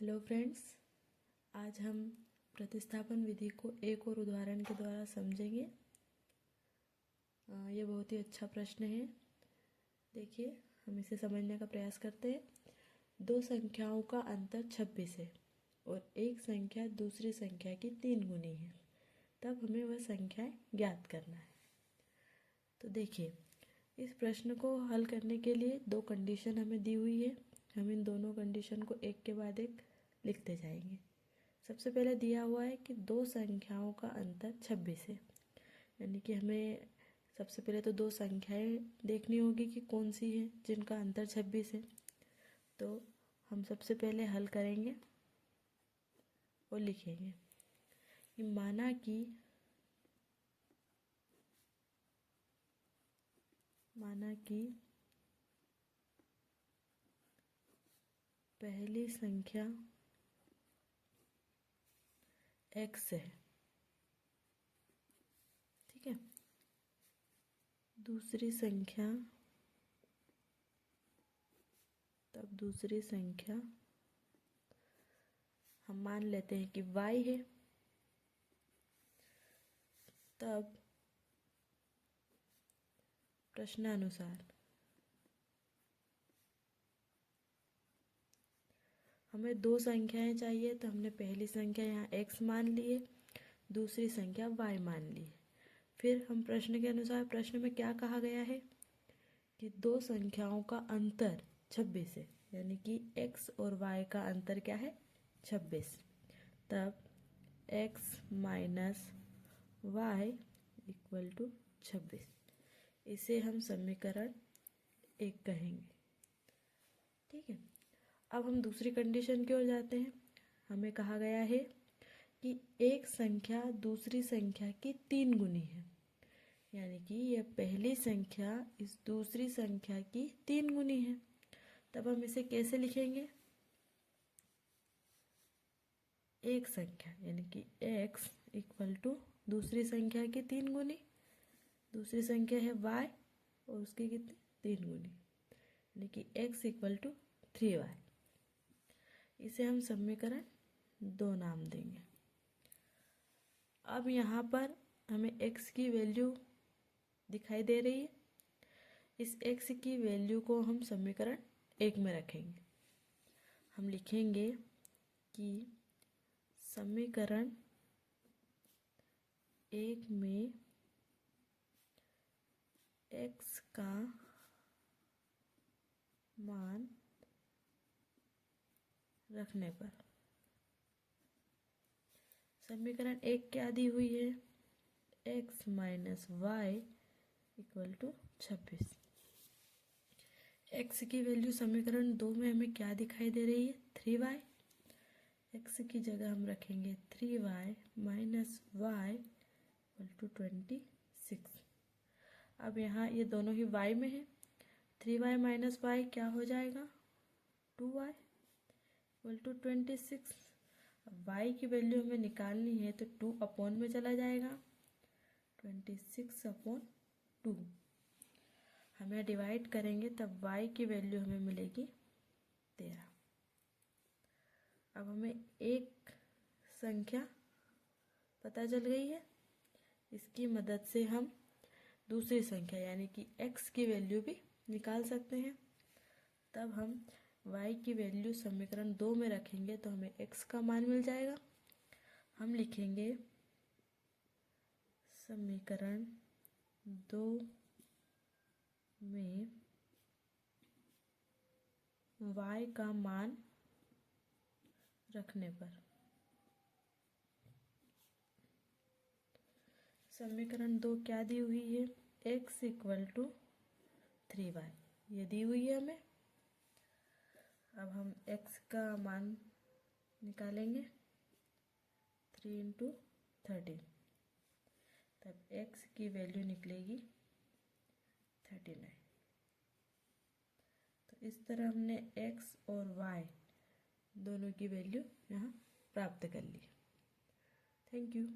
Hello friends, आज हम प्रतिस्थापन विधि को एक और उदाहरण के द्वारा समझेंगे। ये बहुत ही अच्छा प्रश्न है। देखिए, हम इसे समझने का प्रयास करते हैं। दो संख्याओं का अंतर 26 है और एक संख्या दूसरी संख्या की 3 गुनी है, तब हमें वह संख्याएं ज्ञात करना है। तो देखिए, इस प्रश्न को हल करने के लिए दो कंडीशन हमें दी हुई है। हम इन दोनों कंडीशन को एक के बाद एक लिखते जाएंगे। सबसे पहले दिया हुआ है कि दो संख्याओं का अंतर 26 है, यानी कि हमें सबसे पहले तो दो संख्याएं देखनी होगी कि कौन सी है जिनका अंतर 26 है। तो हम सबसे पहले हल करेंगे और लिखेंगे कि माना कि पहली संख्या x है, ठीक है। दूसरी संख्या हम मान लेते हैं कि y है। तब प्रश्नानुसार हमें दो संख्याएं चाहिए, तो हमने पहली संख्या यहाँ x मान ली है, दूसरी संख्या y मान ली है। फिर हम प्रश्न के अनुसार, प्रश्न में क्या कहा गया है कि दो संख्याओं का अंतर 26 है, यानी कि x और y का अंतर क्या है, 26। तब x minus y equal to 26। इसे हम समीकरण 1 कहेंगे, ठीक है। अब हम दूसरी कंडीशन की ओर जाते हैं। हमें कहा गया है कि एक संख्या दूसरी संख्या की 3 गुनी है, यानी कि यह पहली संख्या इस दूसरी संख्या की 3 गुनी है। तब हम इसे कैसे लिखेंगे? एक संख्या यानी कि x इक्वल टू दूसरी संख्या की 3 गुनी, दूसरी संख्या है y और उसकी कितनी 3 गुनी, यानी कि x इक्वल टू 3y। इसे हम समीकरण 2 नाम देंगे। अब यहाँ पर हमें x की वैल्यू दिखाई दे रही है। इस x की वैल्यू को हम समीकरण 1 में रखेंगे। हम लिखेंगे कि समीकरण 1 में x का मान रखने पर समीकरण 1 क्या दी हुई है, x minus y equal to 26। x की वैल्यू समीकरण 2 में हमें क्या दिखाई दे रही है, 3y। x की जगह हम रखेंगे 3y minus y equal to 26। अब यहाँ ये दोनों ही y में है। 3y माइनस y क्या हो जाएगा, 2y इक्वल टू 26। अब y की वैल्यू हमें निकालनी है तो 2 अपॉन में चला जाएगा, 26 अपॉन 2। हम यहाँ डिवाइड करेंगे तब y की वैल्यू हमें मिलेगी 13। अब हमें एक संख्या पता चल गई है। इसकी मदद से हम दूसरी संख्या यानी कि x की वैल्यू भी निकाल सकते हैं। तब हम y की वैल्यू समीकरण 2 में रखेंगे तो हमें x का मान मिल जाएगा। हम लिखेंगे समीकरण 2 में y का मान रखने पर समीकरण 2 क्या दी हुई है, x इक्वल टू 3y, ये दी हुई है हमें। अब हम x का मान निकालेंगे, 3 इंटू 13, तब x की वैल्यू निकलेगी 39। तो इस तरह हमने x और y दोनों की वैल्यू यहाँ प्राप्त कर ली। Thank you.